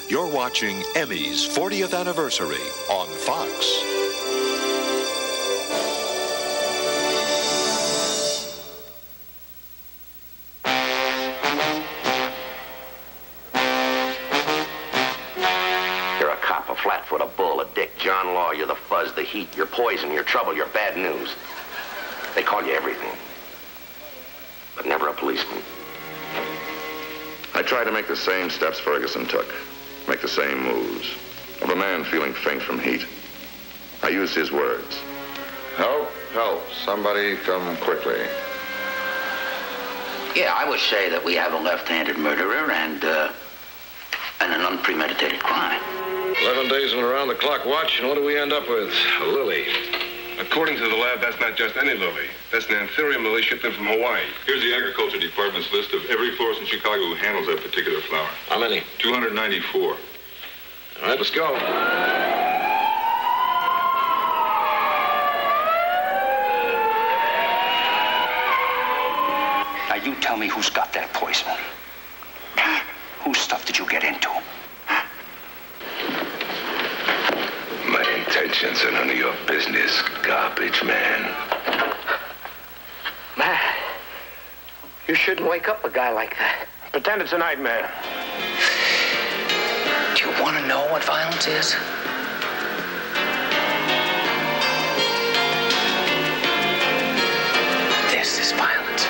You're watching Emmy's 40th anniversary on Fox. You're a cop, a flatfoot, a bull, a dick, John Law. You're the fuzz, the heat, you're poison, you're trouble, you're bad news. They call you everything, but never a policeman. I tried to make the same steps Ferguson took, make the same moves, of a man feeling faint from heat. I used his words. Help, help, somebody come quickly. Yeah, I would say that we have a left-handed murderer and an unpremeditated crime. 11 days in around-the-clock watch, and what do we end up with? A lily. According to the lab, that's not just any lily. That's an anthurium lily shipped in from Hawaii. Here's the Agriculture Department's list of every florist in Chicago who handles that particular flower. How many? 294. All right, let's go. Now, you tell me who's got that poison. Whose stuff did you get into? My intentions are none of your business, garbage man. Man, you shouldn't wake up a guy like that. Pretend it's a nightmare. Do you want to know what violence is? This is violence.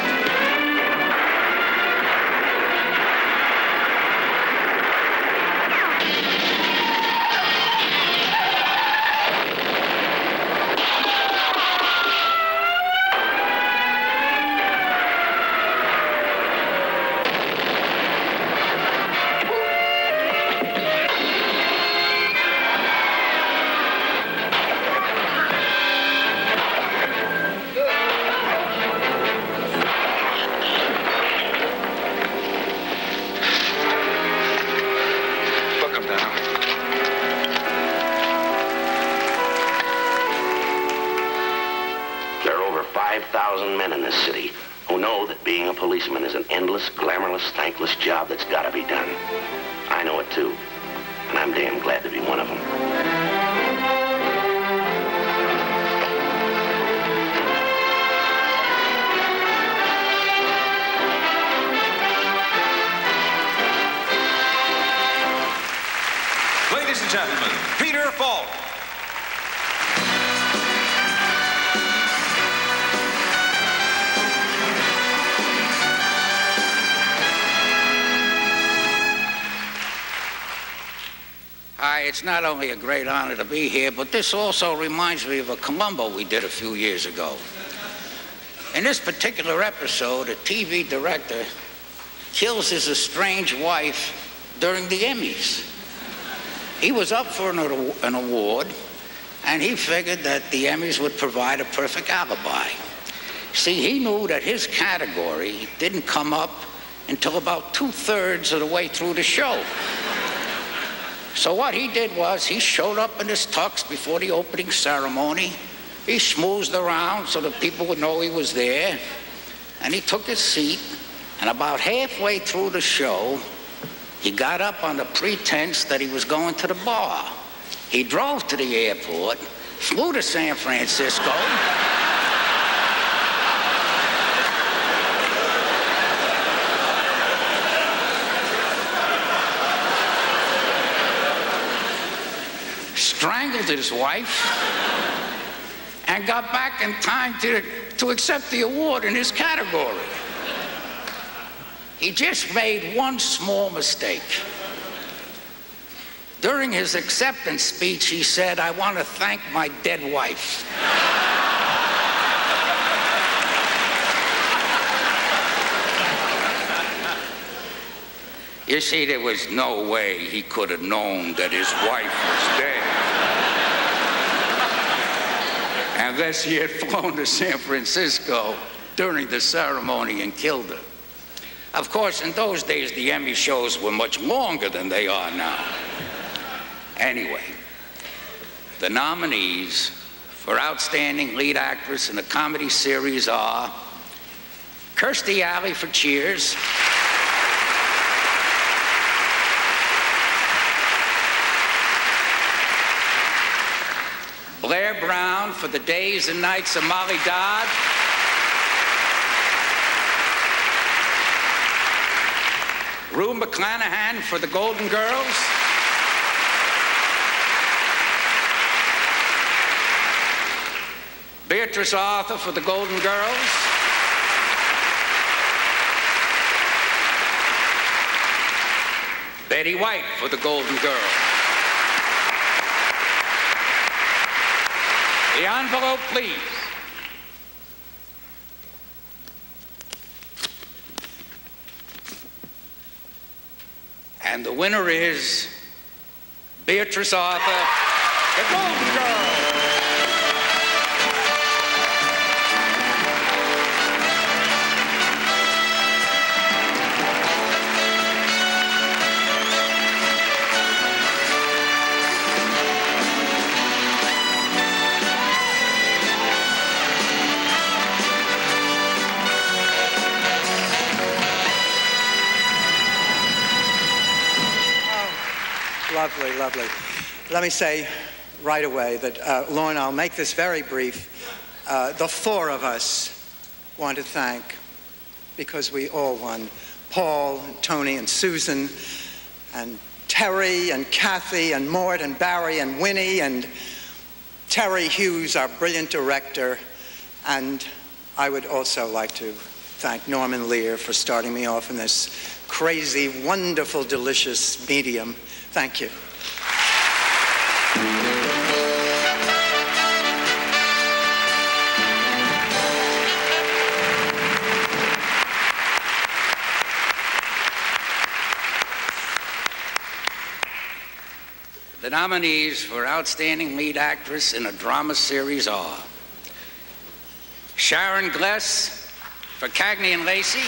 There are over 5,000 men in this city who know that being a policeman is an endless, glamourless, thankless job that's got to be done. I know it too, and I'm damn glad to be one of them. Ladies and gentlemen, Peter Falk. Hi, it's not only a great honor to be here, but this also reminds me of a Columbo we did a few years ago. In this particular episode, a TV director kills his estranged wife during the Emmys. He was up for an award, and he figured that the Emmys would provide a perfect alibi. See, he knew that his category didn't come up until about 2/3 of the way through the show. So what he did was he showed up in his tux before the opening ceremony. He schmoozed around so that people would know he was there, and he took his seat, and about halfway through the show, he got up on the pretense that he was going to the bar. He drove to the airport, flew to San Francisco, strangled his wife, and got back in time to accept the award in his category. He just made one small mistake. During his acceptance speech, he said, "I want to thank my dead wife." You see, there was no way he could have known that his wife was dead unless he had flown to San Francisco during the ceremony and killed her. Of course, in those days, the Emmy shows were much longer than they are now. Anyway, the nominees for Outstanding Lead Actress in a Comedy Series are Kirstie Alley for Cheers, Blair Brown for The Days and Nights of Molly Dodd. Rue McClanahan for The Golden Girls. Beatrice Arthur for The Golden Girls. Betty White for The Golden Girls. The envelope, please. And the winner is Beatrice Arthur, The Golden Girls. Lovely, lovely. Let me say right away that, Lorne, I'll make this very brief. The four of us want to thank, because we all won, Paul, and Tony, and Susan, and Terry, and Kathy, and Mort, and Barry, and Winnie, and Terry Hughes, our brilliant director. And I would also like to thank Norman Lear for starting me off in this crazy, wonderful, delicious medium. Thank you. The nominees for Outstanding Lead Actress in a Drama Series are Sharon Gless for Cagney and Lacey,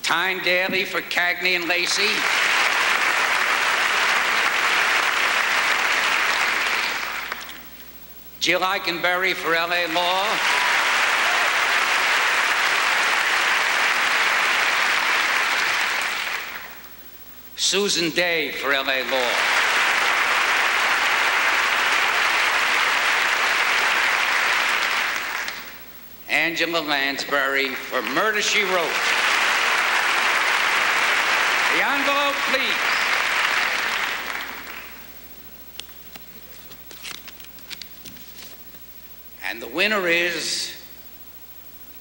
Tyne Daly for Cagney and Lacey, Jill Eikenberry for L.A. Law, Susan Day for L.A. Law, Angela Lansbury for Murder, She Wrote. The envelope, please. And the winner is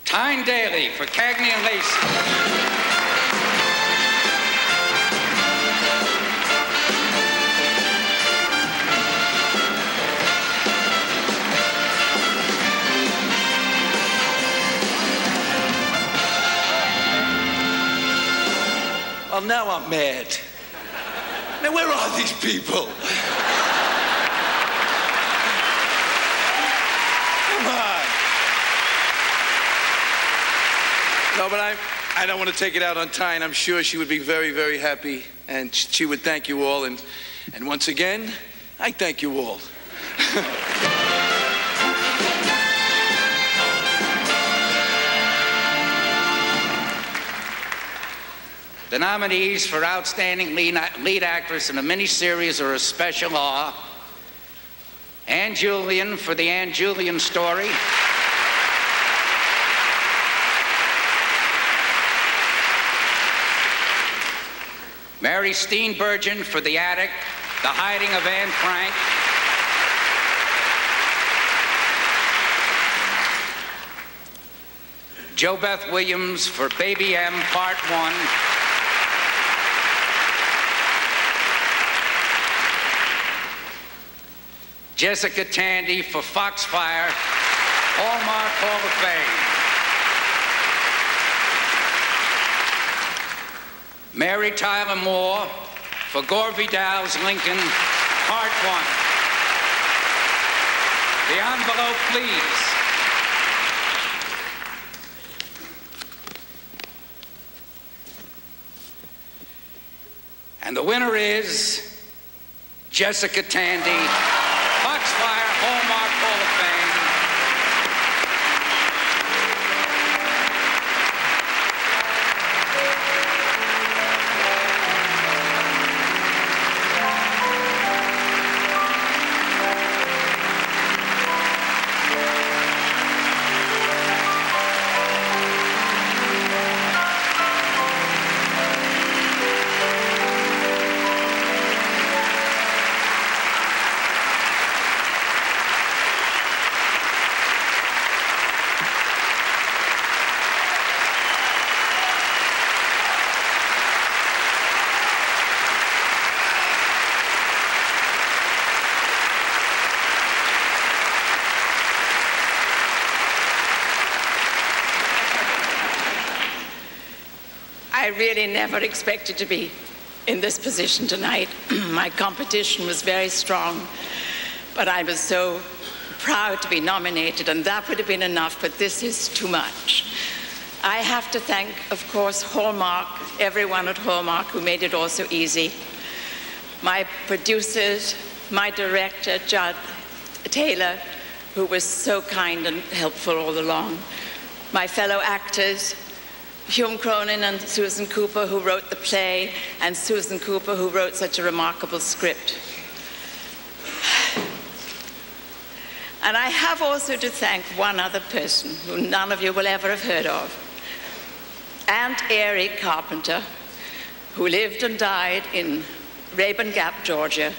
Tyne Daly for Cagney and Lacey. Well, now I'm mad. Now, where are these people? Come on. No, but I don't want to take it out on Tyne. I'm sure she would be very, very happy, and she would thank you all. And once again, I thank you all. The nominees for Outstanding Lead Actress in a Miniseries or a Special are Ann Julian for The Ann Julian Story, Mary Steenburgen for The Attic, The Hiding of Anne Frank, Jo Beth Williams for Baby M Part 1, Jessica Tandy for Foxfire, Hallmark Hall of Fame. Mary Tyler Moore for Gore Vidal's Lincoln, Part 1. The envelope, please. And the winner is Jessica Tandy, Foxfire, Hallmark Hall of Fame. I really never expected to be in this position tonight. My competition was very strong, but I was so proud to be nominated, and that would have been enough, but this is too much. I have to thank, of course, Hallmark, everyone at Hallmark who made it all so easy. My producers, my director, Judd Taylor, who was so kind and helpful all along. My fellow actors, Hume Cronin and Susan Cooper, who wrote the play, and Susan Cooper, who wrote such a remarkable script. And I have also to thank one other person who none of you will ever have heard of, Aunt Airy Carpenter, who lived and died in Rabun Gap, Georgia,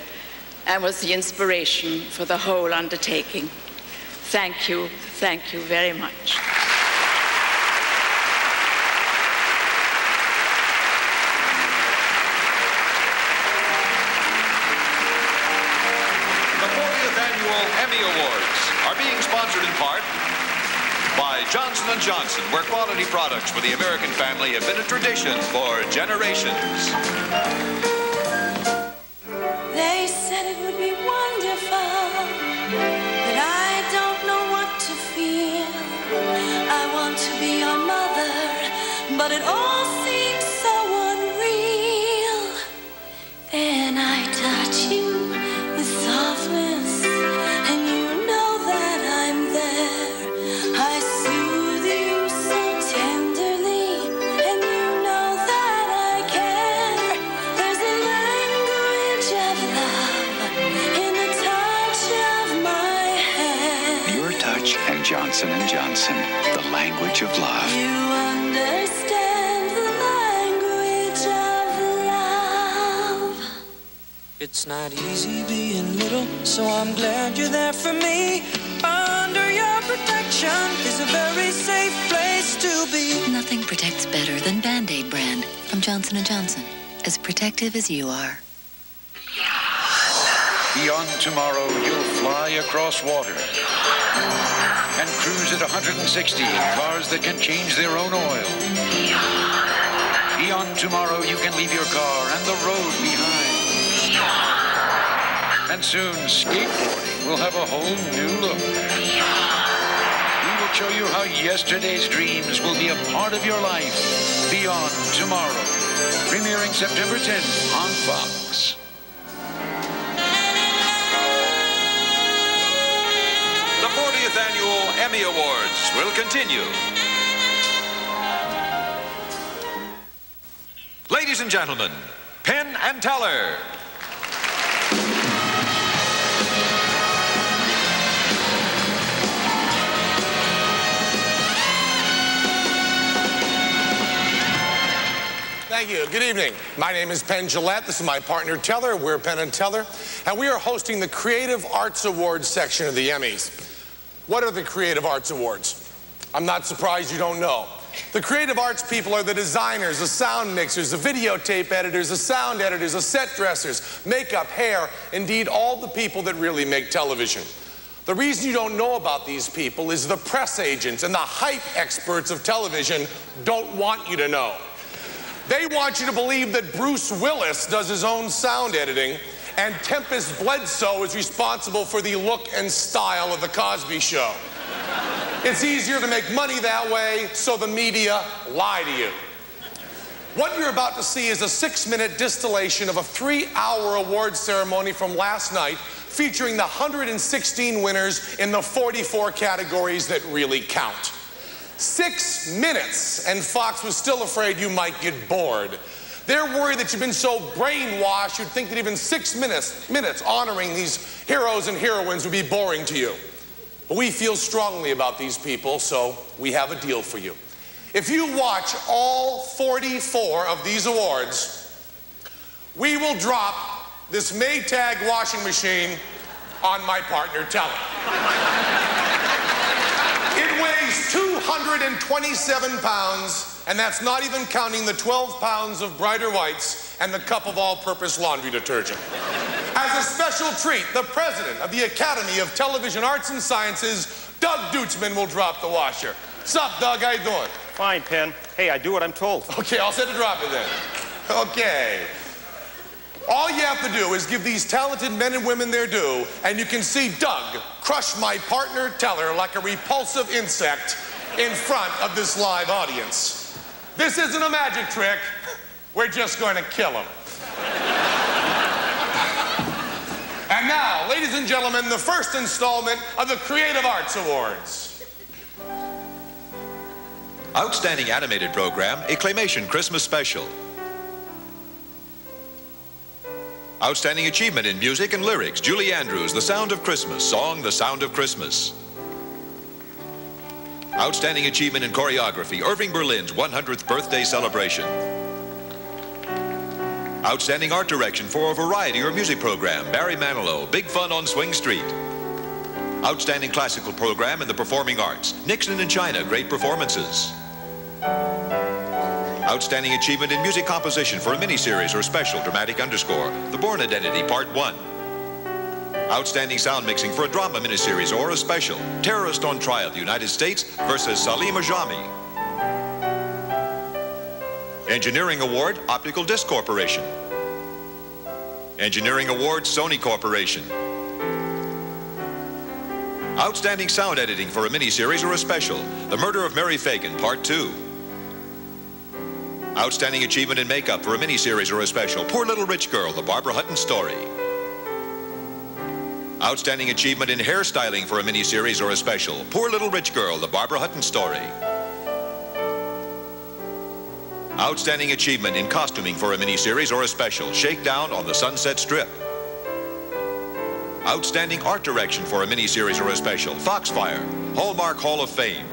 and was the inspiration for the whole undertaking. Thank you very much. Emmy Awards are being sponsored in part by Johnson & Johnson, where quality products for the American family have been a tradition for generations. They said it would be wonderful, but I don't know what to feel. I want to be your mother, but it all seems so unreal. Then I touch you with softness, and you know that I'm there. I soothe you so tenderly, and you know that I care. There's a language of love in the touch of my hand. Your touch and Johnson & Johnson, the language of love. You understand the language of love. It's not easy being little, so I'm glad you're there for me. Under your protection is a very safe place to be. Nothing protects better than Band-Aid brand from Johnson & Johnson. As protective as you are. Beyond tomorrow, you'll fly across water and cruise at 160 in cars that can change their own oil. Beyond tomorrow, you can leave your car and the road behind. And soon, skateboarding will have a whole new look. We will show you how yesterday's dreams will be a part of your life. Beyond tomorrow. Premiering September 10th on Fox. The 40th Annual Emmy Awards will continue. Ladies and gentlemen, Penn and Teller. Thank you. Good evening. My name is Penn Jillette. This is my partner Teller. We're Penn and Teller, and we are hosting the Creative Arts Awards section of the Emmys. What are the Creative Arts Awards? I'm not surprised you don't know. The creative arts people are the designers, the sound mixers, the videotape editors, the sound editors, the set dressers, makeup, hair, indeed all the people that really make television. The reason you don't know about these people is the press agents and the hype experts of television don't want you to know. They want you to believe that Bruce Willis does his own sound editing and Tempest Bledsoe is responsible for the look and style of The Cosby Show. It's easier to make money that way, so the media lie to you. What you're about to see is a 6-minute distillation of a 3-hour award ceremony from last night featuring the 116 winners in the 44 categories that really count. 6 minutes, and Fox was still afraid you might get bored. They're worried that you've been so brainwashed you'd think that even 6 minutes honoring these heroes and heroines would be boring to you. But we feel strongly about these people, so we have a deal for you. If you watch all 44 of these awards, we will drop this Maytag washing machine on my partner, Teller. It weighs 227 pounds, and that's not even counting the 12 pounds of Brighter Whites and the cup of all-purpose laundry detergent. As a special treat, the president of the Academy of Television Arts and Sciences, Doug Dutzman, will drop the washer. Sup, Doug? How you doing? Fine, Penn. Hey, I do what I'm told. Okay, I'll set to drop it then. Okay. All you have to do is give these talented men and women their due, and you can see Doug crush my partner Teller like a repulsive insect in front of this live audience. This isn't a magic trick. We're just going to kill him. And now, ladies and gentlemen, the first installment of the Creative Arts Awards. Outstanding Animated Program, Acclamation Christmas Special. Outstanding Achievement in Music and Lyrics, Julie Andrews, The Sound of Christmas, song The Sound of Christmas. Outstanding Achievement in Choreography, Irving Berlin's 100th birthday celebration. Outstanding Art Direction for a variety or music program, Barry Manilow, Big Fun on Swing Street. Outstanding Classical Program in the Performing Arts, Nixon in China, Great Performances. Outstanding Achievement in Music Composition for a miniseries or special dramatic underscore, The Bourne Identity, Part 1. Outstanding Sound Mixing for a drama miniseries or a special, Terrorist on Trial, the United States versus Salim Ajami. Engineering Award, Optical Disc Corporation. Engineering Award, Sony Corporation. Outstanding Sound Editing for a miniseries or a special, The Murder of Mary Fagan, Part 2. Outstanding Achievement in Makeup for a miniseries or a special, Poor Little Rich Girl, The Barbara Hutton Story. Outstanding Achievement in Hairstyling for a miniseries or a special, Poor Little Rich Girl, The Barbara Hutton Story. Outstanding Achievement in Costuming for a miniseries or a special, Shakedown on the Sunset Strip. Outstanding Art Direction for a miniseries or a special, Foxfire, Hallmark Hall of Fame.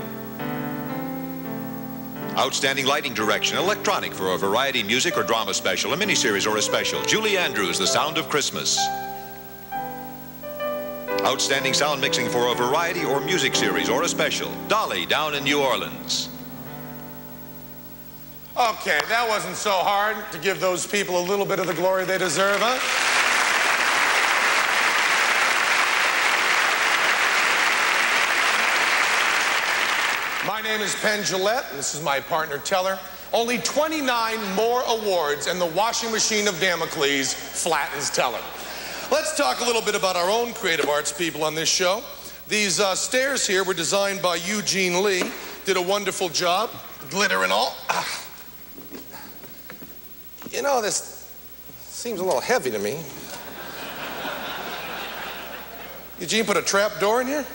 Outstanding Lighting Direction, Electronic for a variety music or drama special, a miniseries or a special, Julie Andrews, The Sound of Christmas. Outstanding Sound Mixing for a variety or music series or a special, Dolly, Down in New Orleans. Okay, that wasn't so hard to give those people a little bit of the glory they deserve, huh? My name is Penn Jillette, and this is my partner Teller. Only 29 more awards, and the washing machine of Damocles flattens Teller. Let's talk a little bit about our own creative arts people on this show. These stairs here were designed by Eugene Lee. Did a wonderful job, glitter and all. You know, this seems a little heavy to me. Eugene put a trap door in here?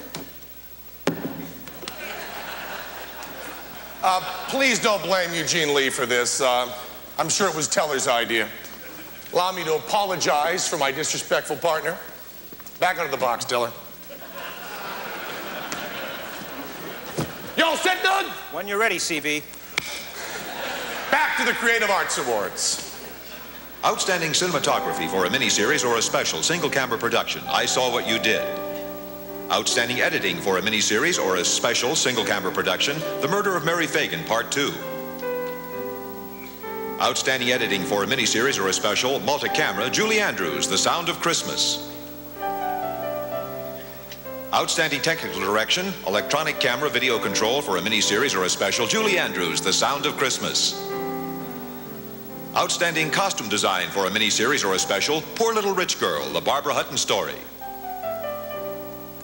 Please don't blame Eugene Lee for this. I'm sure it was Teller's idea. Allow me to apologize for my disrespectful partner. Back under the box, Teller. You all set, Doug? When you're ready, CV. Back to the Creative Arts Awards. Outstanding Cinematography for a miniseries or a special, single-camera production, I Saw What You Did. Outstanding Editing for a miniseries or a special, single-camera production, The Murder of Mary Fagan, Part 2. Outstanding Editing for a miniseries or a special, multi-camera, Julie Andrews, The Sound of Christmas. Outstanding Technical Direction, Electronic Camera Video Control for a miniseries or a special, Julie Andrews, The Sound of Christmas. Outstanding Costume Design for a miniseries or a special, Poor Little Rich Girl, The Barbara Hutton Story.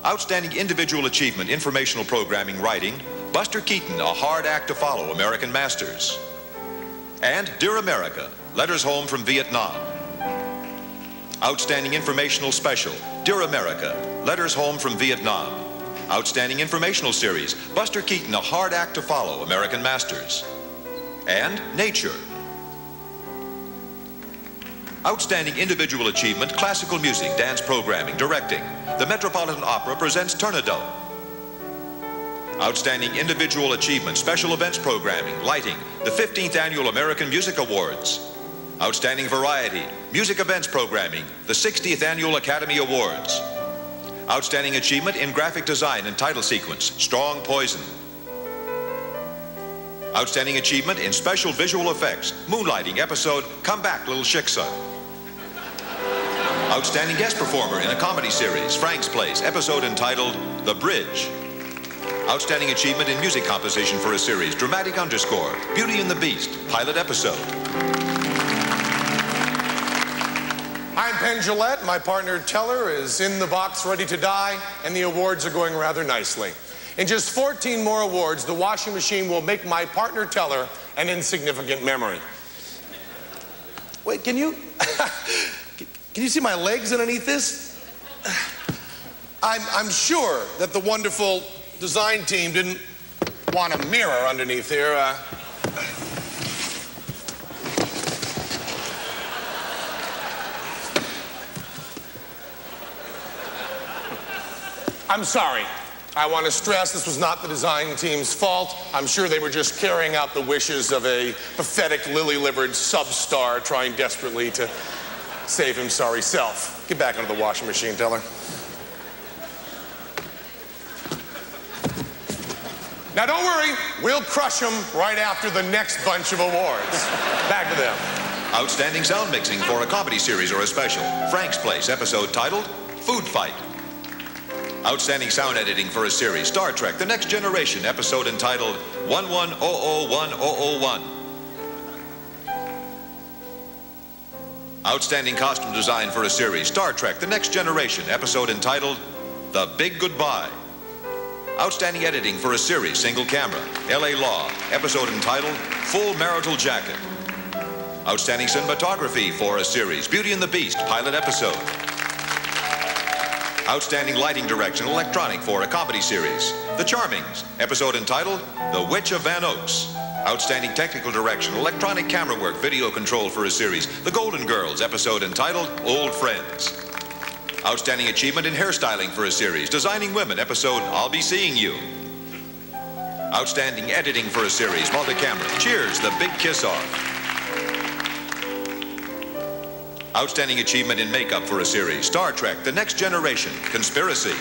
Outstanding Individual Achievement, Informational Programming Writing, Buster Keaton, A Hard Act to Follow, American Masters. And Dear America, Letters Home from Vietnam. Outstanding Informational Special, Dear America, Letters Home from Vietnam. Outstanding Informational Series, Buster Keaton, A Hard Act to Follow, American Masters. And Nature. Outstanding Individual Achievement, Classical Music, Dance Programming, Directing. The Metropolitan Opera presents Turandot. Outstanding Individual Achievement, Special Events Programming, Lighting. The 15th Annual American Music Awards. Outstanding Variety, Music Events Programming. The 60th Annual Academy Awards. Outstanding Achievement in Graphic Design and Title Sequence, Strong Poison. Outstanding Achievement in Special Visual Effects, Moonlighting episode, Come Back, Little Shiksa. Outstanding Guest Performer in a Comedy Series, Frank's Place, episode entitled The Bridge. Outstanding achievement in music composition for a series, dramatic underscore, Beauty and the Beast, pilot episode. I'm Penn Jillette. My partner Teller is in the box ready to die, and the awards are going rather nicely. In just 14 more awards, the washing machine will make my partner Teller an insignificant memory. Wait, can you see my legs underneath this? I'm sure that the wonderful design team didn't want a mirror underneath here. I'm sorry. I want to stress this was not the design team's fault. I'm sure they were just carrying out the wishes of a pathetic, lily-livered sub-star trying desperately to save his sorry self. Get back into the washing machine, Teller. Now, don't worry. We'll crush them right after the next bunch of awards. Back to them. Outstanding sound mixing for a comedy series or a special, Frank's Place, episode titled Food Fight. Outstanding sound editing for a series, Star Trek, The Next Generation, episode entitled 11001001. Outstanding costume design for a series, Star Trek, The Next Generation, episode entitled The Big Goodbye. Outstanding editing for a series, single camera, L.A. Law, episode entitled Full Marital Jacket. Outstanding cinematography for a series, Beauty and the Beast, pilot episode. Outstanding lighting direction, electronic for a comedy series, The Charmings, episode entitled The Witch of Van Oaks. Outstanding technical direction, electronic camera work, video control for a series, The Golden Girls, episode entitled Old Friends. Outstanding achievement in hairstyling for a series, Designing Women, episode I'll Be Seeing You. Outstanding editing for a series, multi-camera, Cheers, The Big Kiss-Off. Outstanding achievement in makeup for a series, Star Trek, The Next Generation, Conspiracy.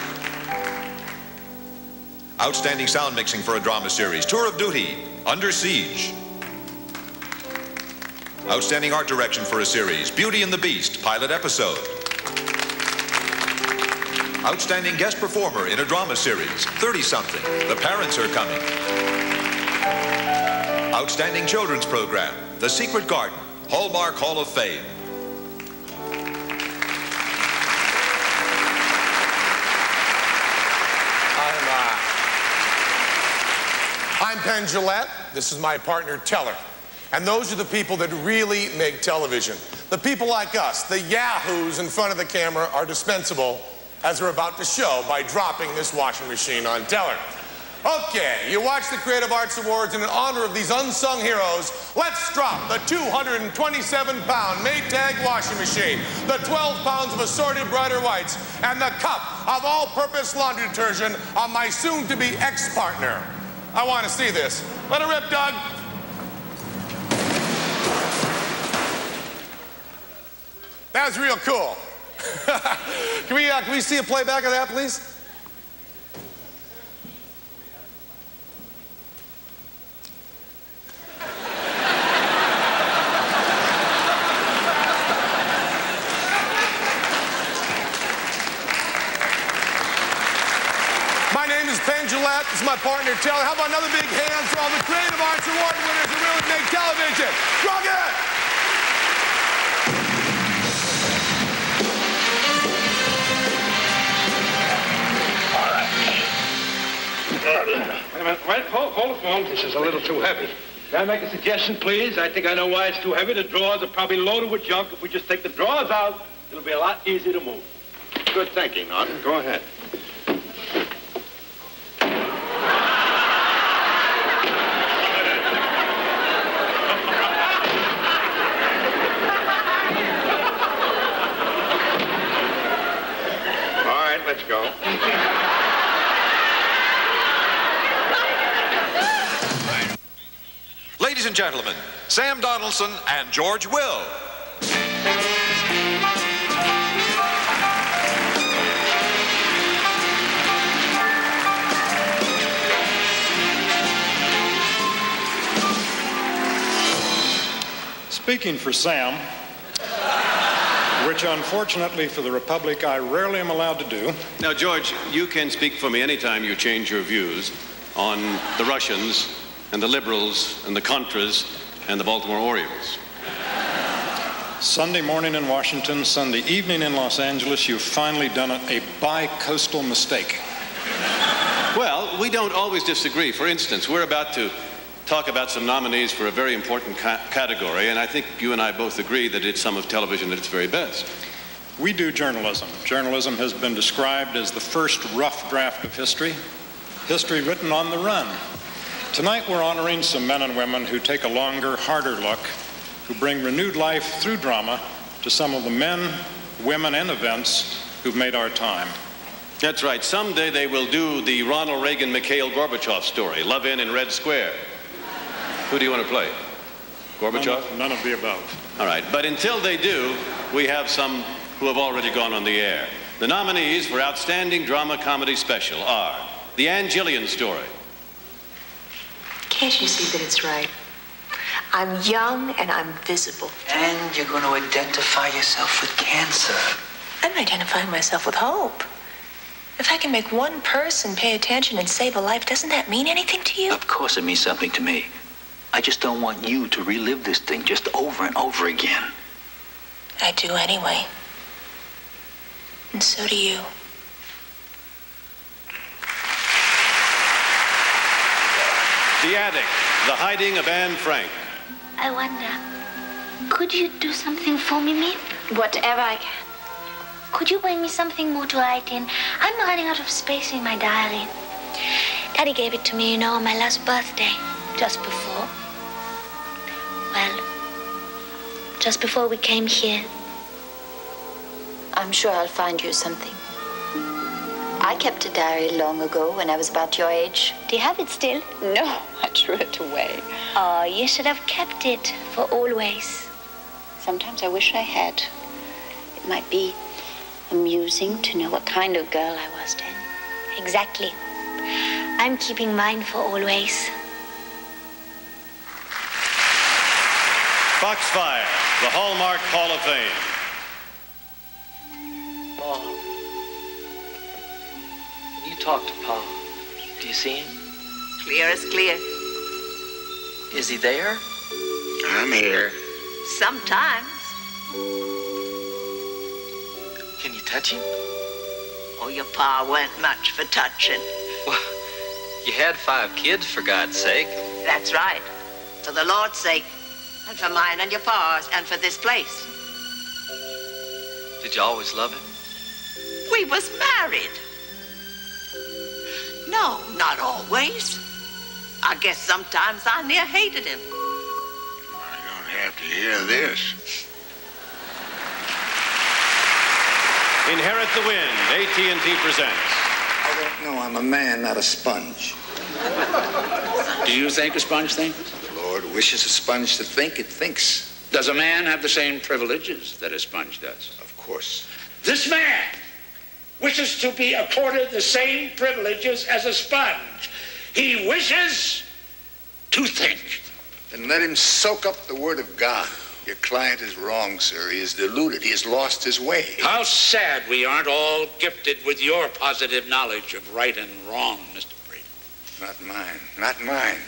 Outstanding sound mixing for a drama series, Tour of Duty, Under Siege. Outstanding art direction for a series, Beauty and the Beast, pilot episode. Outstanding guest performer in a drama series, 30-something, The Parents Are Coming. Outstanding children's program, The Secret Garden, Hallmark Hall of Fame. I'm Penn Jillette. This is my partner Teller. And those are the people that really make television. The people like us, the yahoos in front of the camera, are dispensable, as we're about to show by dropping this washing machine on Teller. Okay, you watch the Creative Arts Awards, and in honor of these unsung heroes, let's drop the 227-pound Maytag washing machine, the 12 pounds of assorted brighter whites, and the cup of all-purpose laundry detergent on my soon-to-be ex-partner. I want to see this. Let it rip, Doug. That was real cool. Can we see a playback of that, please? My name is Penn Jillette. This is my partner, Teller. How about another big hand for all the Creative Arts Award winners who really make television? Rock it! Wait a minute. Wait, hold the phone. This is a little too heavy. Can I make a suggestion, please? I think I know why it's too heavy. The drawers are probably loaded with junk. If we just take the drawers out, it'll be a lot easier to move. Good thinking, Norton. Go ahead. All right, let's go. Ladies and gentlemen, Sam Donaldson and George Will. Speaking for Sam, which unfortunately for the Republic I rarely am allowed to do. Now, George, you can speak for me anytime you change your views. on the Russians and the liberals and the Contras and the Baltimore Orioles. Sunday morning in Washington, Sunday evening in Los Angeles, you've finally done a bi-coastal mistake. Well, we don't always disagree. For instance, we're about to talk about some nominees for a very important category, and I think you and I both agree that it's some of television at its very best. We do journalism. Journalism has been described as the first rough draft of history, history written on the run. Tonight we're honoring some men and women who take a longer, harder look, who bring renewed life through drama to some of the men, women, and events who've made our time. That's right. Someday they will do the Ronald Reagan, Mikhail Gorbachev story, Love In Red Square. Who do you want to play? Gorbachev? None of the above. All right. But until they do, we have some who have already gone on the air. The nominees for Outstanding Drama Comedy Special are The Ann Gillian Story. Can't you see that it's right? I'm young and I'm visible. And you're going to identify yourself with cancer. I'm identifying myself with hope. If I can make one person pay attention and save a life, doesn't that mean anything to you? Of course it means something to me. I just don't want you to relive this thing just over and over again. I do anyway. And so do you. The Attic, The Hiding of Anne Frank. I wonder, could you do something for me, Mip? Whatever I can. Could you bring me something more to write in? I'm running out of space in my diary. Daddy gave it to me, on my last birthday, just before. Well, just before we came here. I'm sure I'll find you something. I kept a diary long ago when I was about your age. Do you have it still? No, I threw it away. Oh, you should have kept it for always. Sometimes I wish I had. It might be amusing to know what kind of girl I was then. Exactly. I'm keeping mine for always. Foxfire, the Hallmark Hall of Fame. Paul, when you talk to Paul, do you see him? Clear as clear. Is he there? I'm here. Sometimes. Can you touch him? Oh, your pa weren't much for touching. Well, you had 5 kids, for God's sake. That's right. For the Lord's sake. And for mine and your pa's and for this place. Did you always love him? We was married. No, not always. I guess sometimes I near hated him. I don't have to hear this. Inherit the Wind, AT&T presents. I don't know. I'm a man, not a sponge. Do you think a sponge thinks? The Lord wishes a sponge to think. It thinks. Does a man have the same privileges that a sponge does? Of course. This man wishes to be accorded the same privileges as a sponge. He wishes to think. Then let him soak up the word of God. Your client is wrong, sir. He is deluded. He has lost his way. How sad we aren't all gifted with your positive knowledge of right and wrong, Mr. Brady. Not mine. Not mine.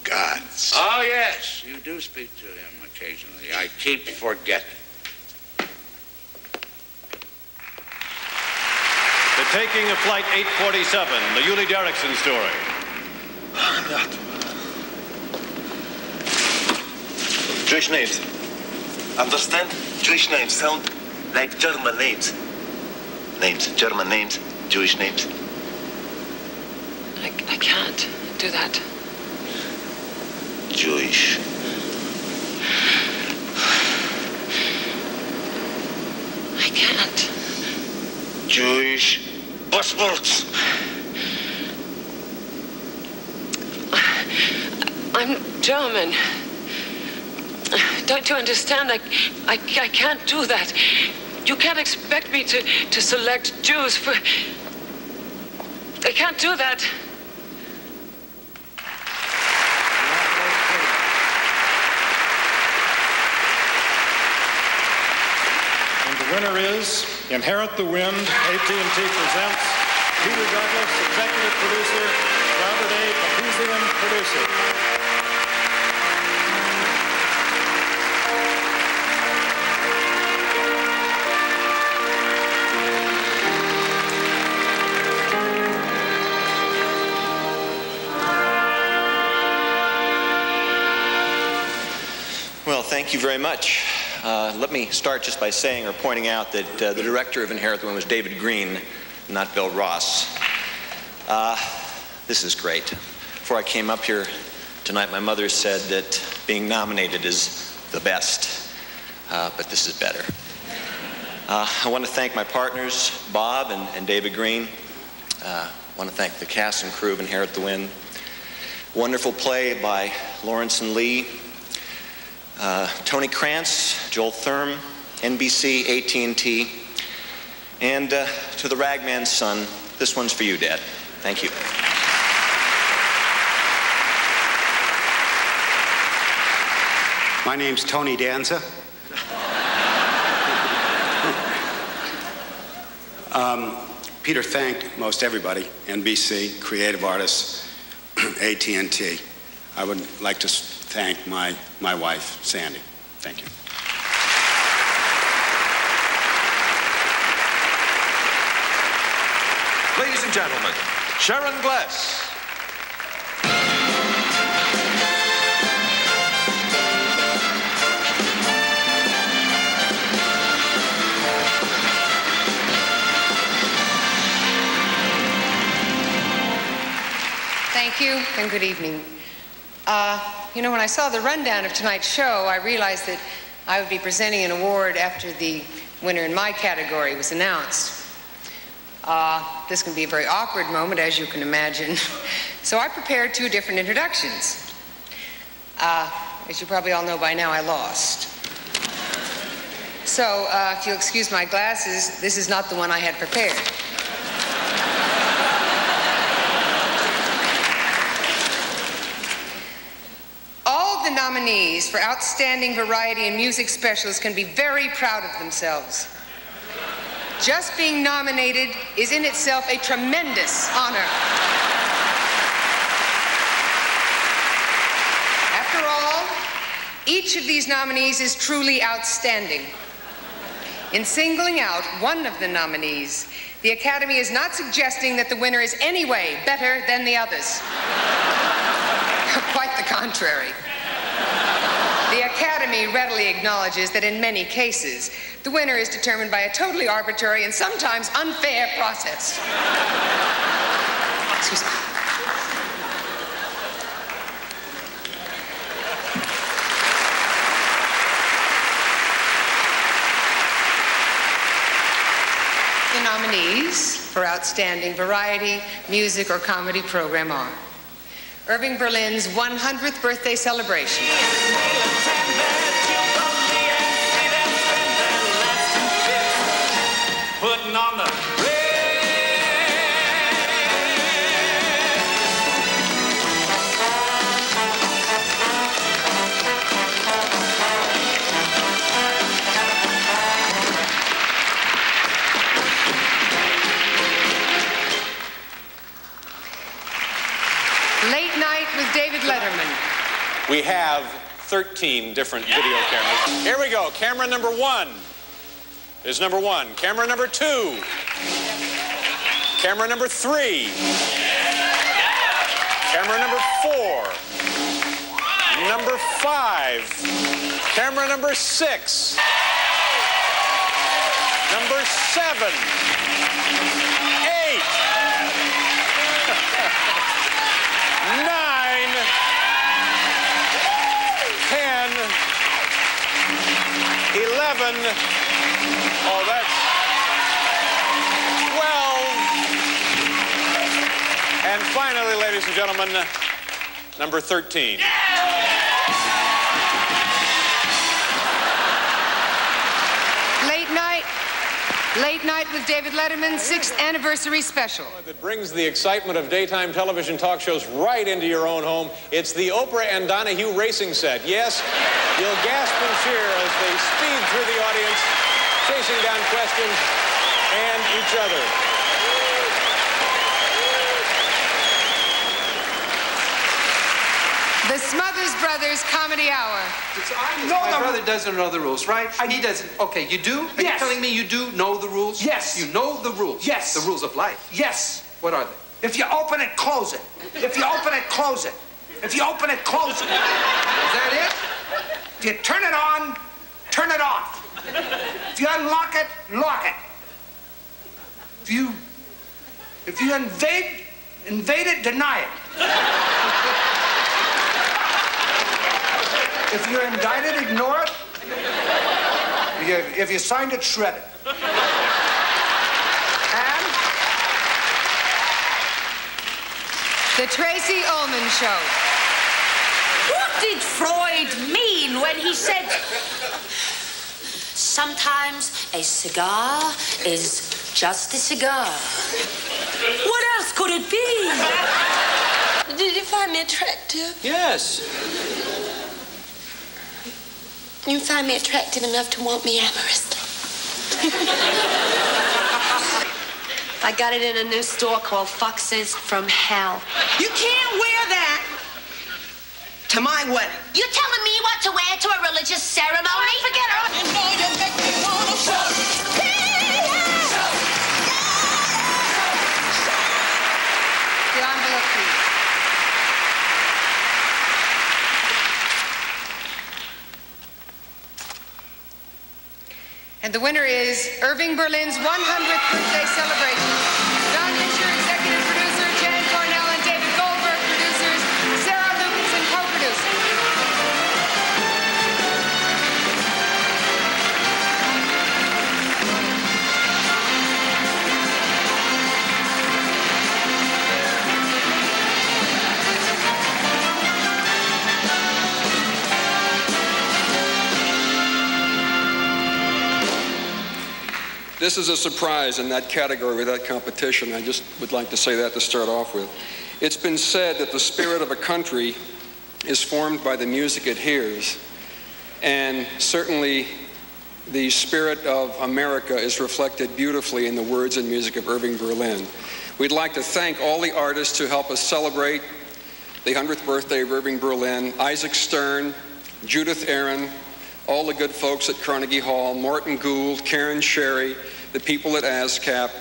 God's. Oh, yes, you do speak to him occasionally. I keep forgetting. The Taking of Flight 847, the Yuli Derrickson story. Jewish names. Understand? Jewish names sound like German names. German names, Jewish names. I can't do that. Jewish. I can't. Jewish buzzwords. I'm German. Don't you understand? I can't do that. You can't expect me to select Jews for... I can't do that. And the winner is Inherit the Wind, AT&T presents. Peter Douglas, executive producer, celebrity museum producer. Well, thank you very much. Let me start just by saying or pointing out that the director of Inherit the Wind was David Green, not Bill Ross. This is great. Before I came up here tonight, my mother said that being nominated is the best, but this is better. I want to thank my partners, Bob and David Green. I want to thank the cast and crew of Inherit the Wind. Wonderful play by Lawrence and Lee. Tony Krantz, Joel Thurm, NBC, AT&T, and to the Ragman's son, this one's for you, Dad. Thank you. My name's Tony Danza. Peter thanked most everybody, NBC, creative artists, AT&T. I would like to thank my wife, Sandy. Thank you. Ladies and gentlemen, Sharon Gless. Thank you, and good evening. You know, when I saw the rundown of tonight's show, I realized that I would be presenting an award after the winner in my category was announced. This can be a very awkward moment, as you can imagine. So I prepared two different introductions. As you probably all know by now, I lost. So if you'll excuse my glasses, this is not the one I had prepared. The nominees for Outstanding Variety and Music Specialist can be very proud of themselves. Just being nominated is in itself a tremendous honor. After all, each of these nominees is truly outstanding. In singling out one of the nominees, the Academy is not suggesting that the winner is any way better than the others. Quite the contrary. The Academy readily acknowledges that in many cases, the winner is determined by a totally arbitrary and sometimes unfair process. Excuse me. The nominees for Outstanding Variety, Music, or Comedy Program are Irving Berlin's 100th birthday celebration. Putting on the Late Night with David Letterman. We have 13 different video cameras. Here we go. Camera number 1 is number 1. Camera number 2. Camera number 3. Camera number 4. Number 5. Camera number 6. Number 7. 8. 9, 10, 11, oh, that's 12, and finally, ladies and gentlemen, number 13. Late Night with David Letterman's 6th anniversary special. That brings the excitement of daytime television talk shows right into your own home. It's the Oprah and Donahue racing set. Yes, you'll gasp and cheer as they speed through the audience, chasing down questions and each other. The Smothers Brothers Comedy Hour. My brother doesn't know the rules, right? He doesn't. Okay, you do? Are you telling me you do know the rules? Yes. You know the rules? Yes. The rules of life? Yes. What are they? If you open it, close it. If you open it, close it. If you open it, close it. Is that it? If you turn it on, turn it off. If you unlock it, lock it. If you invade it, deny it. If you're indicted, ignore it. If you signed it, shred it. And The Tracy Ullman Show. What did Freud mean when he said, sometimes a cigar is just a cigar? What else could it be? Did you find me attractive? Yes. You find me attractive enough to want me amorously. I got it in a new store called Foxes from Hell. You can't wear that to my wedding. You telling me what to wear to a religious ceremony? Forget her. You know you make me wanna shout. The envelope, please. And the winner is Irving Berlin's 100th birthday celebration. Don Isher, executive producer, Jan Cornell and David Goldberg, producers, Sarah Lucas and co-producers. This is a surprise in that category with that competition. I just would like to say that to start off with. It's been said that the spirit of a country is formed by the music it hears, and certainly the spirit of America is reflected beautifully in the words and music of Irving Berlin. We'd like to thank all the artists who help us celebrate the 100th birthday of Irving Berlin: Isaac Stern, Judith Aaron, all the good folks at Carnegie Hall, Morton Gould, Karen Sherry, the people at ASCAP.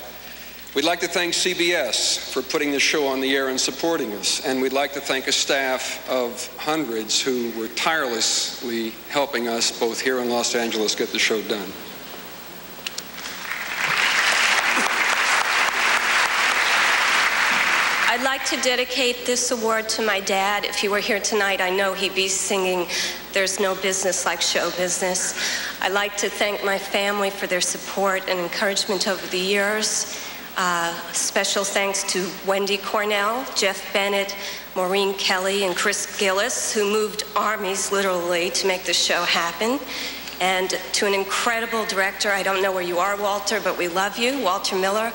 We'd like to thank CBS for putting the show on the air and supporting us. And we'd like to thank a staff of hundreds who were tirelessly helping us both here in Los Angeles get the show done. I'd like to dedicate this award to my dad. If he were here tonight, I know he'd be singing "There's No Business Like Show Business." I'd like to thank my family for their support and encouragement over the years. Special thanks to Wendy Cornell, Jeff Bennett, Maureen Kelly, and Chris Gillis, who moved armies literally to make the show happen. And to an incredible director, I don't know where you are, Walter, but we love you, Walter Miller.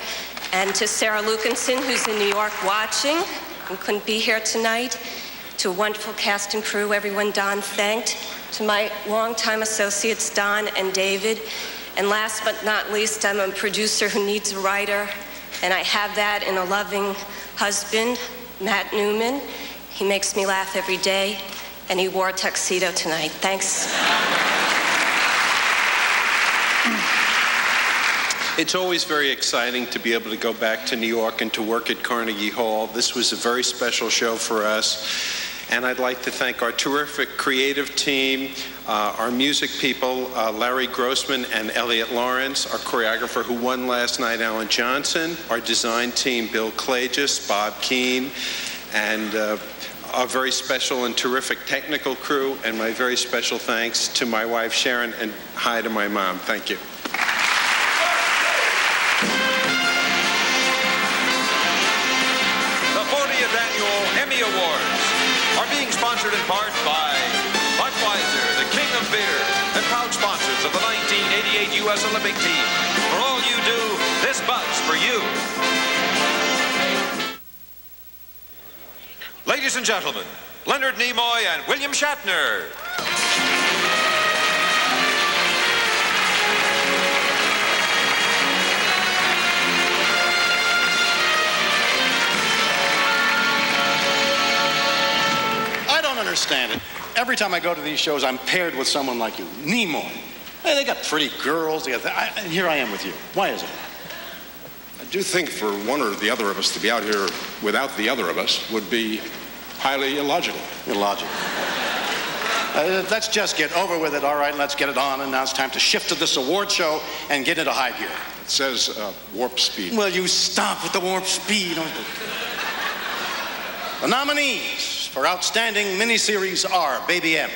And to Sarah Lukinson, who's in New York watching and couldn't be here tonight. To a wonderful cast and crew, everyone Don thanked. To my longtime associates, Don and David. And last but not least, I'm a producer who needs a writer, and I have that in a loving husband, Matt Newman. He makes me laugh every day, and he wore a tuxedo tonight. Thanks. It's always very exciting to be able to go back to New York and to work at Carnegie Hall. This was a very special show for us. And I'd like to thank our terrific creative team, our music people, Larry Grossman and Elliot Lawrence, our choreographer who won last night, Alan Johnson, our design team, Bill Clagis, Bob Keane, and a very special and terrific technical crew, and my very special thanks to my wife, Sharon, and hi to my mom. Thank you. The 40th Annual Emmy Awards are being sponsored in part by Budweiser, the king of beer, and proud sponsors of the 1988 U.S. Olympic team. For all you do, this Bud's for you. Ladies and gentlemen, Leonard Nimoy and William Shatner. understand it. Every time I go to these shows, I'm paired with someone like you. Nimoy. Hey, they got pretty girls. And here I am with you. Why is it? I do think for one or the other of us to be out here without the other of us would be highly illogical. Illogical. Let's just get over with it, all right? Let's get it on. And now it's time to shift to this award show and get into high gear. It says warp speed. Well, you stop with the warp speed. The nominees for Outstanding Miniseries are Baby M.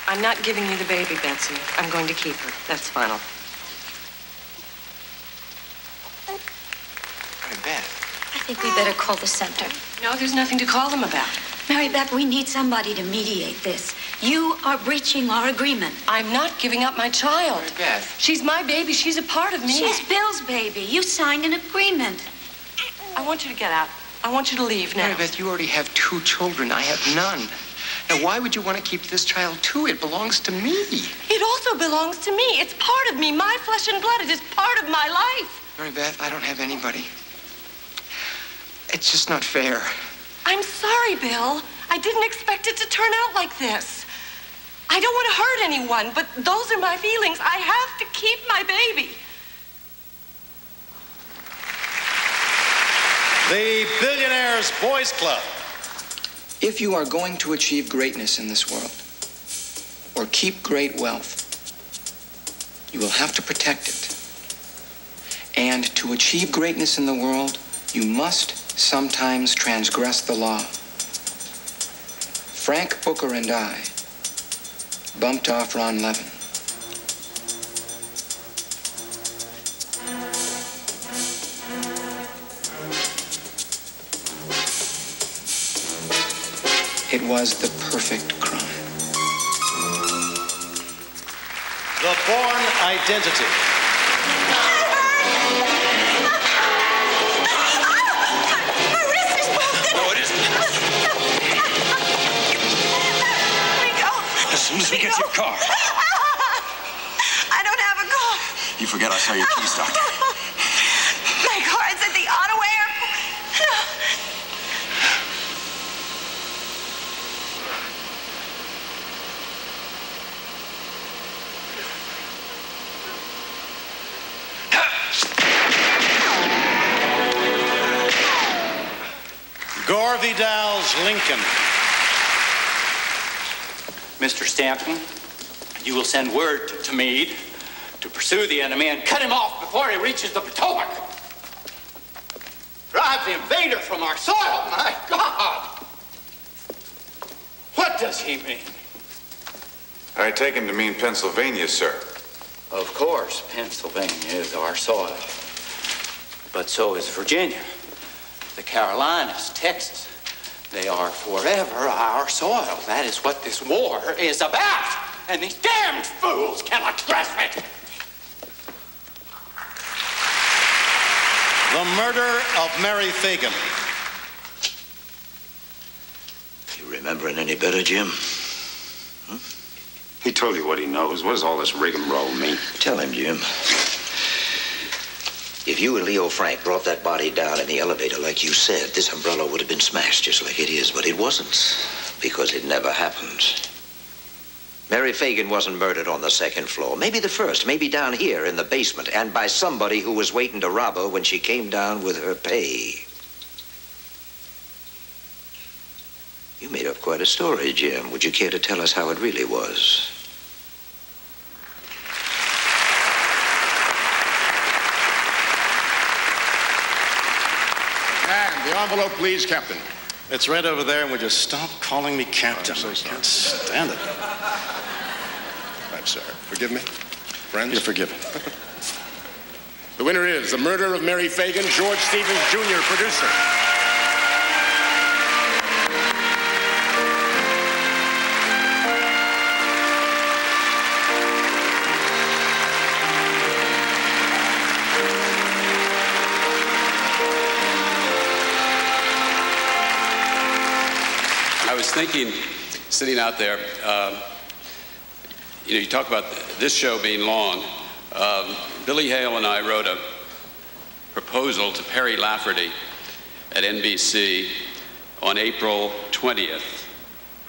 I'm not giving you the baby, Betsy. I'm going to keep her. That's final. Mary Beth. I think we better call the center. No, there's nothing to call them about. Mary Beth, we need somebody to mediate this. You are breaching our agreement. I'm not giving up my child. Mary Beth. She's my baby. She's a part of me. She's Bill's baby. You signed an agreement. I want you to get out. I want you to leave now. Mary Beth, you already have 2 children. I have none. Now, why would you want to keep this child too? It belongs to me. It also belongs to me. It's part of me, my flesh and blood. It is part of my life. Mary Beth, I don't have anybody. It's just not fair. I'm sorry, Bill. I didn't expect it to turn out like this. I don't want to hurt anyone, but those are my feelings. I have to keep my baby. The Billionaires Boys Club. If you are going to achieve greatness in this world, or keep great wealth, you will have to protect it. And to achieve greatness in the world, you must sometimes transgress the law. Frank Booker and I bumped off Ron Levin. It was the perfect crime. The Bourne Identity. My wrist is broken. No, it isn't. Let me go. As soon as we get to your car. I don't have a car. You forget I saw your keys, Doctor. My car's at the Ottawa airport. Gore Vidal's Lincoln. Mr. Stanton, you will send word to Meade to pursue the enemy and cut him off before he reaches the Potomac. Drive the invader from our soil, my God! What does he mean? I take him to mean Pennsylvania, sir. Of course, Pennsylvania is our soil. But so is Virginia, the Carolinas, Texas. They are forever our soil. That is what this war is about. And these damned fools cannot grasp it. The Murder of Mary Fagan. You remembering any better, Jim? He told you what he knows. What does all this rigmarole mean? Tell him, Jim. If you and Leo Frank brought that body down in the elevator like you said, this umbrella would have been smashed just like it is, but it wasn't, because it never happened. Mary Fagan wasn't murdered on the 2nd floor, maybe the 1st, maybe down here in the basement, and by somebody who was waiting to rob her when she came down with her pay. You made up quite a story, Jim. Would you care to tell us how it really was? And the envelope, please, Captain. It's right over there, and would you stop calling me Captain? I can't stand it. I'm sorry. Forgive me, friends? You're forgiven. The winner is The Murder of Mary Fagan, George Stevens, Jr., producer. I was thinking, sitting out there, you talk about this show being long. Billy Hale and I wrote a proposal to Perry Lafferty at NBC on April 20th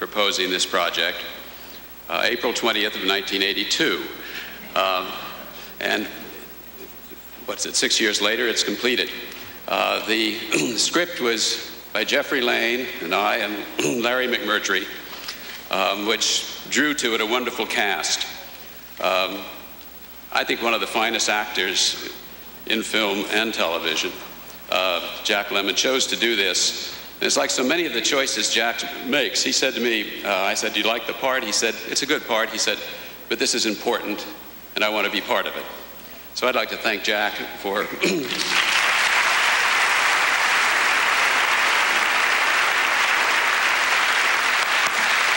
proposing this project, April 20th of 1982. And what's it, 6 years later, it's completed. The script was by Jeffrey Lane and I and Larry McMurtry, which drew to it a wonderful cast. I think one of the finest actors in film and television. Jack Lemmon chose to do this. And it's like so many of the choices Jack makes. He said to me, I said, do you like the part? He said, it's a good part. He said, but this is important, and I want to be part of it. So I'd like to thank Jack for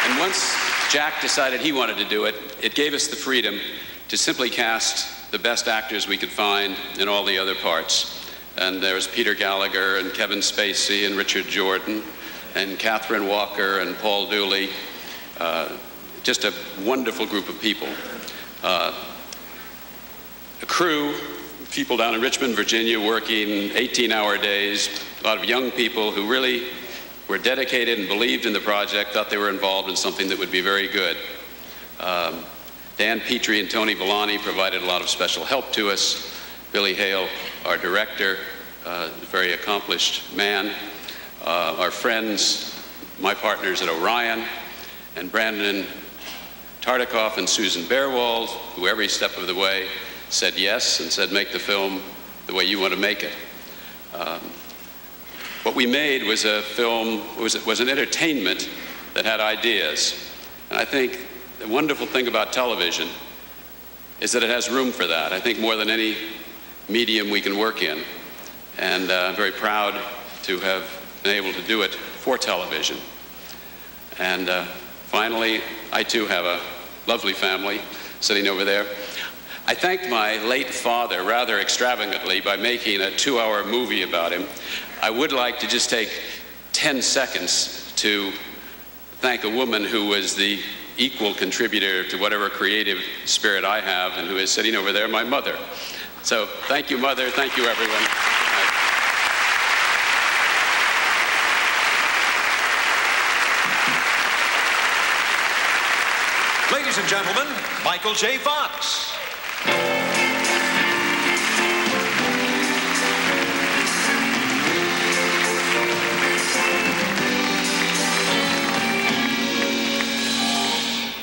And once Jack decided he wanted to do it, it gave us the freedom to simply cast the best actors we could find in all the other parts. And there was Peter Gallagher and Kevin Spacey and Richard Jordan and Catherine Walker and Paul Dooley. Just a wonderful group of people. A crew, people down in Richmond, Virginia, working 18-hour days, a lot of young people who really were dedicated and believed in the project, thought they were involved in something that would be very good. Dan Petrie and Tony Villani provided a lot of special help to us. Billy Hale, our director, a very accomplished man. Our friends, my partners at Orion, and Brandon Tartikoff and Susan Bearwald, who every step of the way said yes and said, make the film the way you want to make it. What we made was a film, was an entertainment that had ideas. And I think the wonderful thing about television is that it has room for that. I think more than any medium we can work in. And I'm very proud to have been able to do it for television. And finally, I too have a lovely family sitting over there. I thanked my late father rather extravagantly by making a 2-hour movie about him. I would like to just take 10 seconds to thank a woman who was the equal contributor to whatever creative spirit I have and who is sitting over there, my mother. So thank you, Mother. Thank you, everyone. Ladies and gentlemen, Michael J. Fox.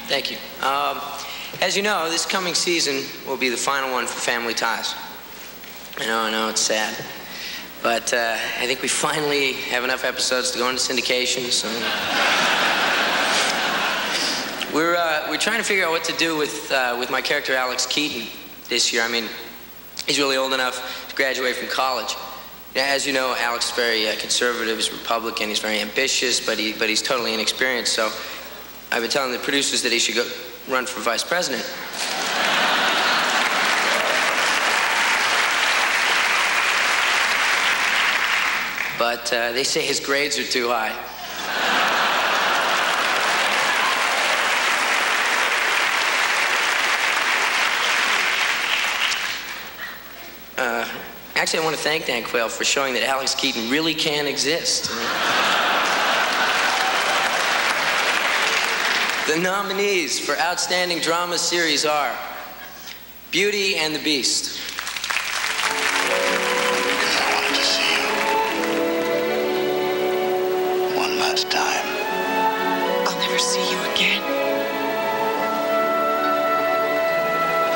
Thank you. As you know, this coming season will be the final one for Family Ties. I know, it's sad. But I think we finally have enough episodes to go into syndication, so... We're trying to figure out what to do with my character, Alex Keaton, this year. I mean, he's really old enough to graduate from college. As you know, Alex is very conservative, he's Republican, he's very ambitious, but he's totally inexperienced, so I've been telling the producers that he should go run for vice president. But they say his grades are too high. Actually, I want to thank Dan Quayle for showing that Alex Keaton really can exist. The nominees for Outstanding Drama Series are Beauty and the Beast. Because I wanted to see you one last time. I'll never see you again.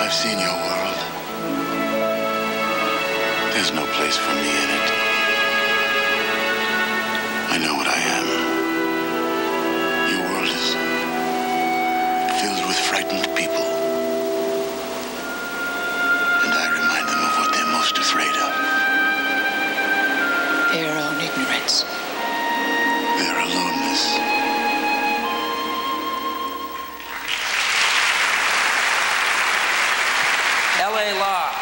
I've seen your world. There's no place for me in it. I know what I am. Your world is filled with frightened people. And I remind them of what they're most afraid of. Their own ignorance. Their aloneness. L.A. law.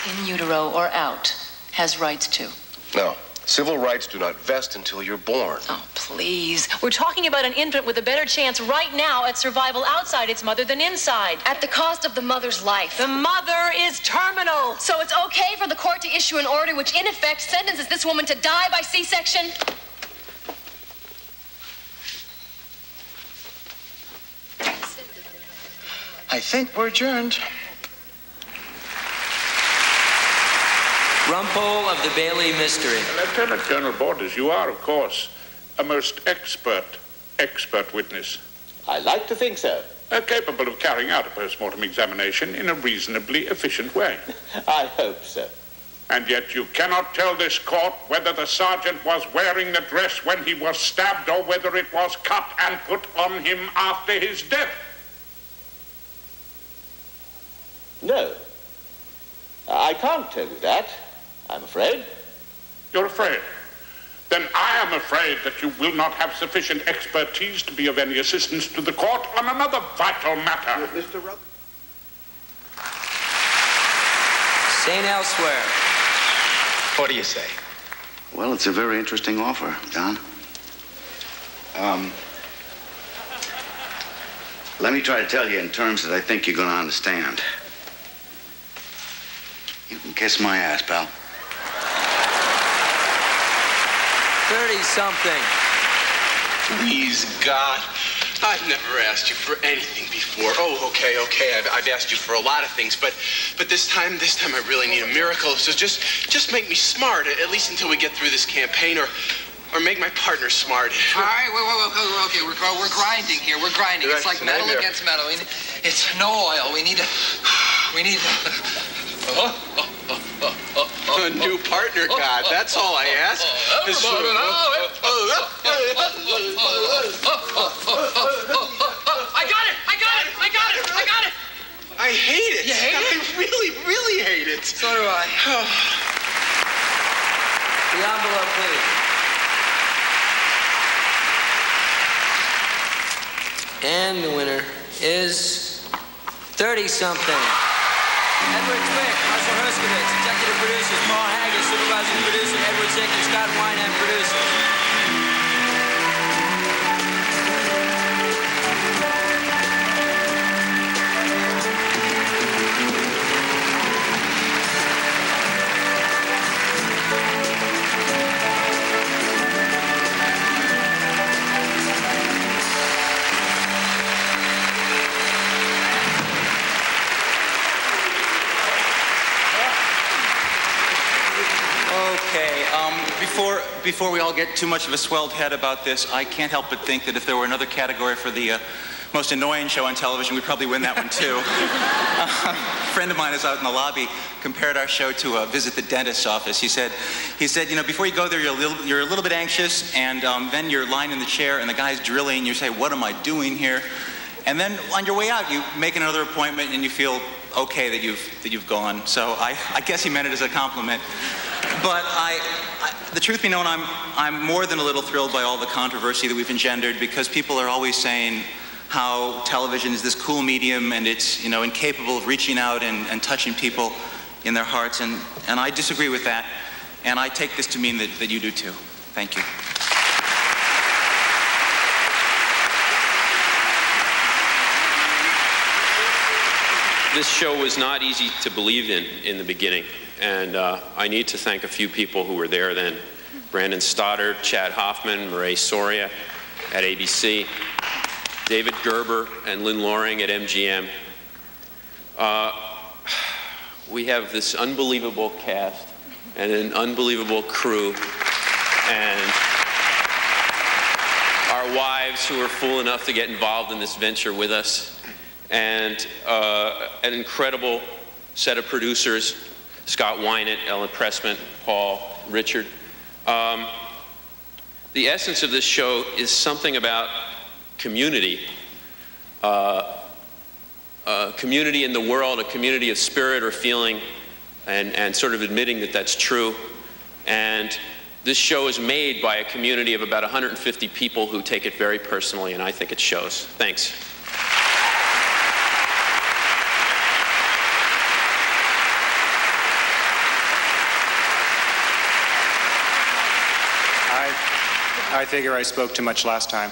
In utero or out, has rights to. No. Civil rights do not vest until you're born. Oh, please. We're talking about an infant with a better chance right now at survival outside its mother than inside. At the cost of the mother's life. The mother is terminal. So it's okay for the court to issue an order which, in effect, sentences this woman to die by C-section? I think we're adjourned. Rumpole of the Bailey Mystery. Lieutenant Colonel Borders, you are, of course, a most expert witness. I like to think so. Capable of carrying out a post-mortem examination in a reasonably efficient way. I hope so. And yet you cannot tell this court whether the sergeant was wearing the dress when he was stabbed or whether it was cut and put on him after his death. No. I can't tell you that, I'm afraid. You're afraid? Then I am afraid that you will not have sufficient expertise to be of any assistance to the court on another vital matter. Mr. Rupp? St. Elsewhere. What do you say? Well, it's a very interesting offer, Don. Let me try to tell you in terms that I think you're going to understand. You can kiss my ass, pal. 30-something. Please, God. I've never asked you for anything before. Oh, okay. I've asked you for a lot of things, but this time I really need a miracle. So just make me smart, at least until we get through this campaign, or make my partner smart. All right, okay, we're grinding here. We're grinding. It's like metal against metal. It's no oil. We need a new partner, God. That's all I ask. I got it. I hate it. You hate it? I really hate it. So do I. The envelope, please. And the winner is 30-something. Edward Twick, Marshall Herskovitz, executive producers, Paul Haggis, supervising producer, Edward Zick, and Scott Wynand, producers. Before we all get too much of a swelled head about this, I can't help but think that if there were another category for the most annoying show on television, we'd probably win that one too. A friend of mine is out in the lobby, compared our show to Visit the Dentist's Office. He said, before you go there, you're a little bit anxious, and then you're lying in the chair, and the guy's drilling, and you say, what am I doing here? And then on your way out, you make another appointment, and you feel okay that you've gone. So I guess he meant it as a compliment. But the truth be known, I'm more than a little thrilled by all the controversy that we've engendered, because people are always saying how television is this cool medium and it's incapable of reaching out and touching people in their hearts, and I disagree with that, and I take this to mean that you do too. Thank you. This show was not easy to believe in the beginning, and I need to thank a few people who were there then. Brandon Stoddard, Chad Hoffman, Murray Soria at ABC, David Gerber and Lynn Loring at MGM. We have this unbelievable cast and an unbelievable crew, and our wives who are fool enough to get involved in this venture with us, and an incredible set of producers, Scott Wynant, Ellen Pressman, Paul, Richard. The essence of this show is something about community. Community in the world, a community of spirit or feeling, and sort of admitting that that's true. And this show is made by a community of about 150 people who take it very personally, and I think it shows. Thanks. I figure I spoke too much last time.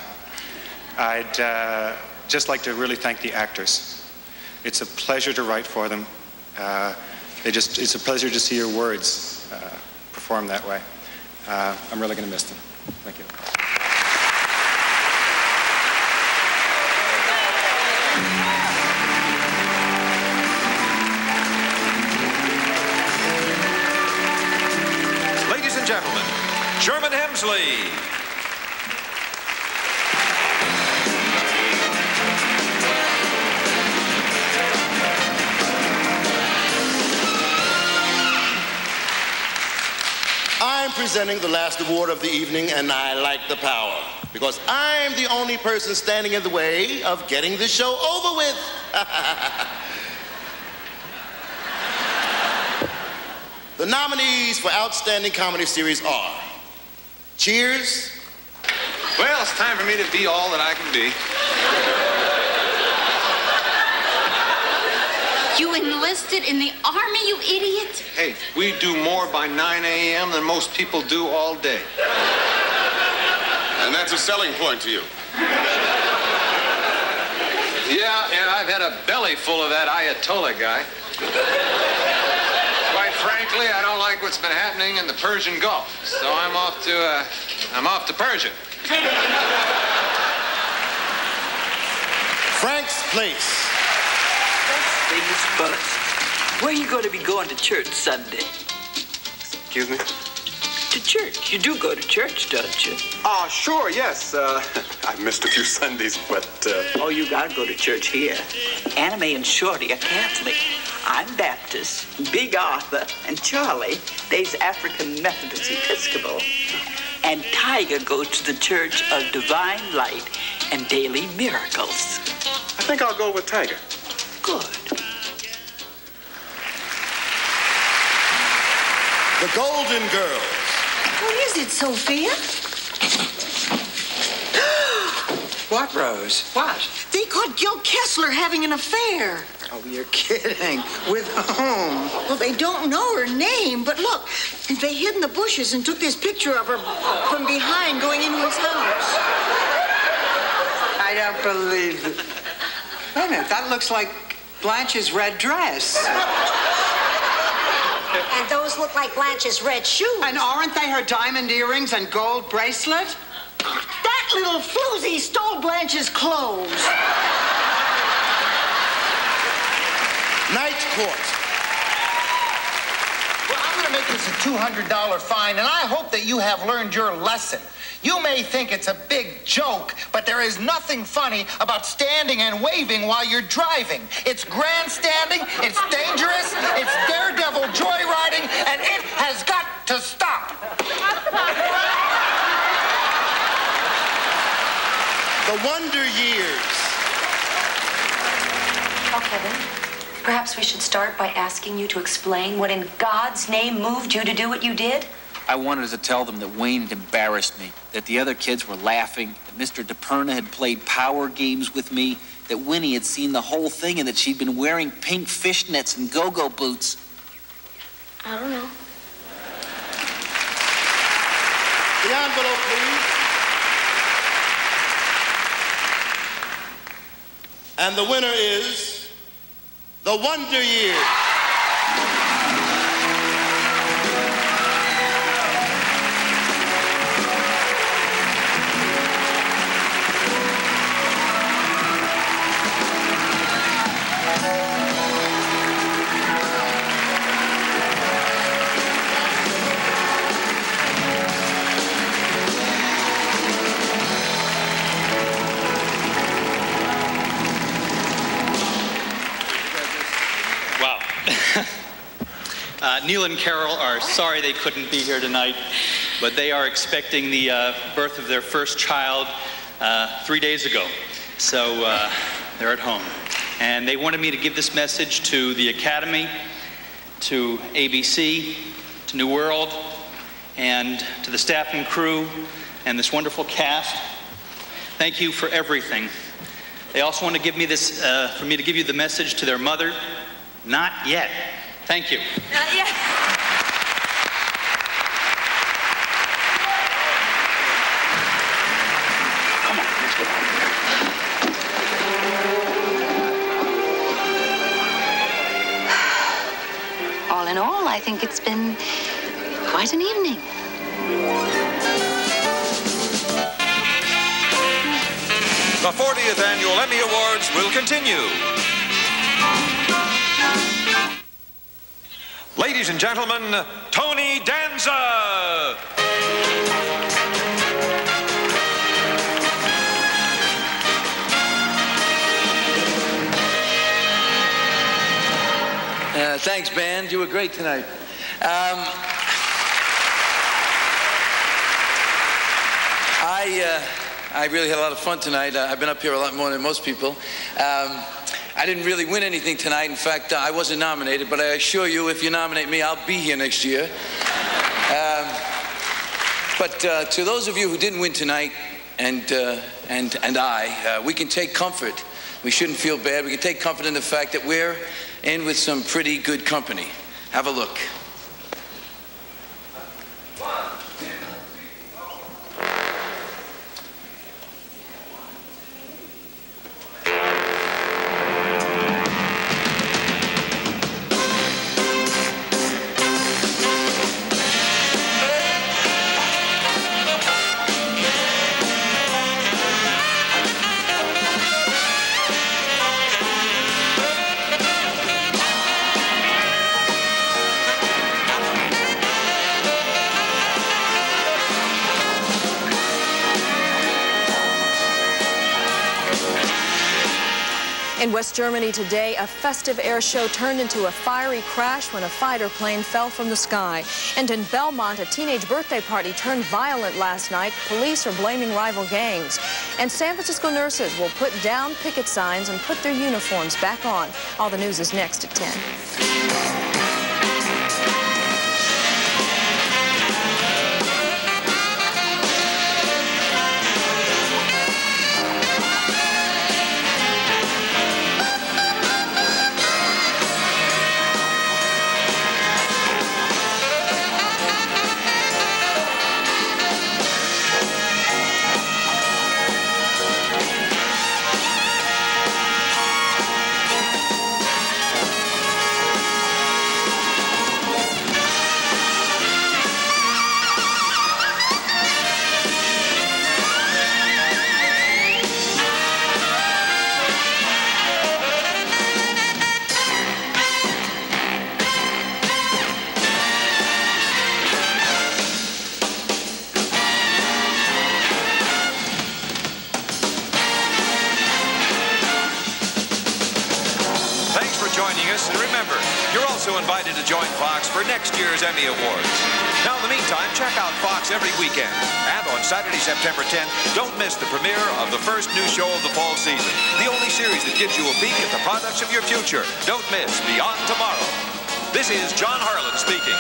I'd just like to really thank the actors. It's a pleasure to write for them. It's a pleasure to see your words perform that way. I'm really going to miss them. Thank you. Hensley. I'm presenting the last award of the evening, and I like the power, because I'm the only person standing in the way of getting this show over with. The nominees for Outstanding Comedy Series are Cheers. Well, it's time for me to be all that I can be. You enlisted in the Army, you idiot? Hey, we do more by 9 a.m. than most people do all day. And that's a selling point to you. Yeah, and I've had a belly full of that Ayatollah guy. Quite frankly, I don't like what's been happening in the Persian Gulf, so I'm off to Persia. Frank's Place. Things bust. Where are you going to be going to church Sunday? Excuse me? To church. You do go to church, don't you? Sure, yes. I've missed a few Sundays, but... Oh, you gotta go to church here. Anime and Shorty are Catholic. I'm Baptist. Big Arthur and Charlie, they's African Methodist Episcopal. And Tiger goes to the Church of Divine Light and Daily Miracles. I think I'll go with Tiger. Good. The Golden Girls. What is it, Sophia? What, Rose? What? They caught Gil Kessler having an affair. Oh, you're kidding. With whom? Well, they don't know her name, but look, they hid in the bushes and took this picture of her from behind going into his house. I don't believe it. Wait a minute, that looks like Blanche's red dress. And those look like Blanche's red shoes. And aren't they her diamond earrings and gold bracelet? That little floozy stole Blanche's clothes. Night Court. Well, I'm going to make this a $200 fine, and I hope that you have learned your lesson. You may think it's a big joke, but there is nothing funny about standing and waving while you're driving. It's grandstanding, it's dangerous, it's daredevil joyriding, and it has got to stop. The Wonder Years. Oh, Kevin, perhaps we should start by asking you to explain what in God's name moved you to do what you did? I wanted to tell them that Wayne had embarrassed me, that the other kids were laughing, that Mr. DePerna had played power games with me, that Winnie had seen the whole thing, and that she'd been wearing pink fishnets and go-go boots. I don't know. The envelope, please. And the winner is The Wonder Years. Neil and Carol are sorry they couldn't be here tonight, but they are expecting the birth of their first child 3 days ago. So they're at home. And they wanted me to give this message to the Academy, to ABC, to New World, and to the staff and crew, and this wonderful cast. Thank you for everything. They also want to give me this, for me to give you the message to their mother. Not yet. Thank you. Not yet. All in all, I think it's been quite an evening. The 40th Annual Emmy Awards will continue. Ladies and gentlemen, Tony Danza. Thanks, band. You were great tonight. I really had a lot of fun tonight. I've been up here a lot more than most people. I didn't really win anything tonight. In fact, I wasn't nominated, but I assure you, if you nominate me, I'll be here next year. But to those of you who didn't win tonight, and we can take comfort. We shouldn't feel bad. We can take comfort in the fact that we're in with some pretty good company. Have a look. In West Germany today, a festive air show turned into a fiery crash when a fighter plane fell from the sky. And in Belmont, a teenage birthday party turned violent last night. Police are blaming rival gangs. And San Francisco nurses will put down picket signs and put their uniforms back on. All the news is next at 10. And remember, you're also invited to join Fox for next year's Emmy Awards. Now, in the meantime, check out Fox every weekend. And on Saturday, September 10th, don't miss the premiere of the first new show of the fall season. The only series that gives you a peek at the products of your future. Don't miss Beyond Tomorrow. This is John Harlan speaking.